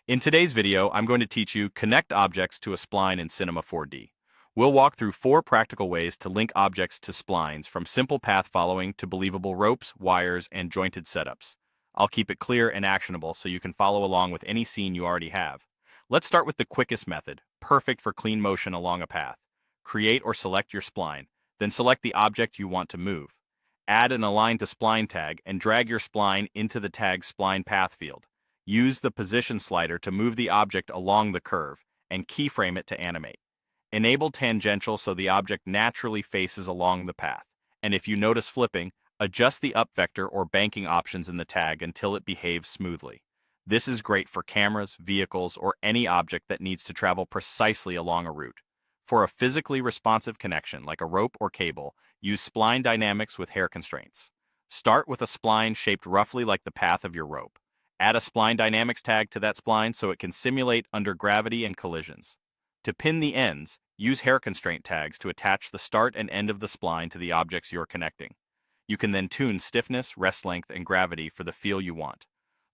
In today's video, I'm going to teach you connect objects to a spline in Cinema 4D. We'll walk through 4 practical ways to link objects to splines, from simple path following to believable ropes, wires, and jointed setups. I'll keep it clear and actionable so you can follow along with any scene you already have. Let's start with the quickest method, perfect for clean motion along a path. Create or select your spline, then select the object you want to move. Add an Align to Spline tag and drag your spline into the tag's spline path field. Use the position slider to move the object along the curve, and keyframe it to animate. Enable tangential so the object naturally faces along the path, and if you notice flipping, adjust the up vector or banking options in the tag until it behaves smoothly. This is great for cameras, vehicles, or any object that needs to travel precisely along a route. For a physically responsive connection like a rope or cable, use spline dynamics with hair constraints. Start with a spline shaped roughly like the path of your rope. Add a spline dynamics tag to that spline so it can simulate under gravity and collisions. To pin the ends, use hair constraint tags to attach the start and end of the spline to the objects you're connecting. You can then tune stiffness, rest length, and gravity for the feel you want.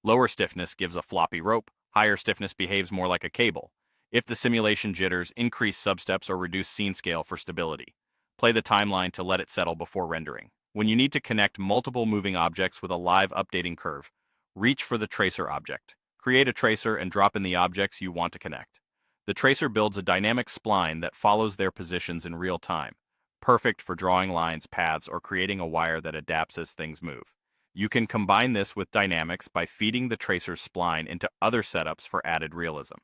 Lower stiffness gives a floppy rope, higher stiffness behaves more like a cable. If the simulation jitters, increase substeps or reduce scene scale for stability. Play the timeline to let it settle before rendering. When you need to connect multiple moving objects with a live updating curve, reach for the tracer object. Create a tracer and drop in the objects you want to connect. The tracer builds a dynamic spline that follows their positions in real time, perfect for drawing lines, paths, or creating a wire that adapts as things move. You can combine this with dynamics by feeding the tracer's spline into other setups for added realism.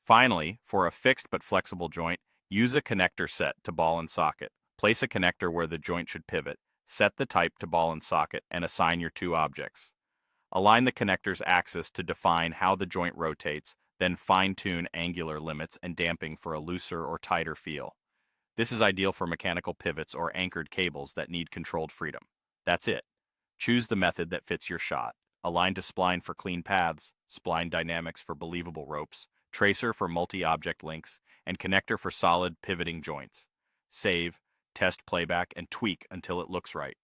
Finally, for a fixed but flexible joint, use a connector set to ball and socket. Place a connector where the joint should pivot, set the type to ball and socket, and assign your 2 objects. Align the connector's axis to define how the joint rotates, then fine-tune angular limits and damping for a looser or tighter feel. This is ideal for mechanical pivots or anchored cables that need controlled freedom. That's it. Choose the method that fits your shot. Align to spline for clean paths, spline dynamics for believable ropes, tracer for multi-object links, and connector for solid pivoting joints. Save, test playback, and tweak until it looks right.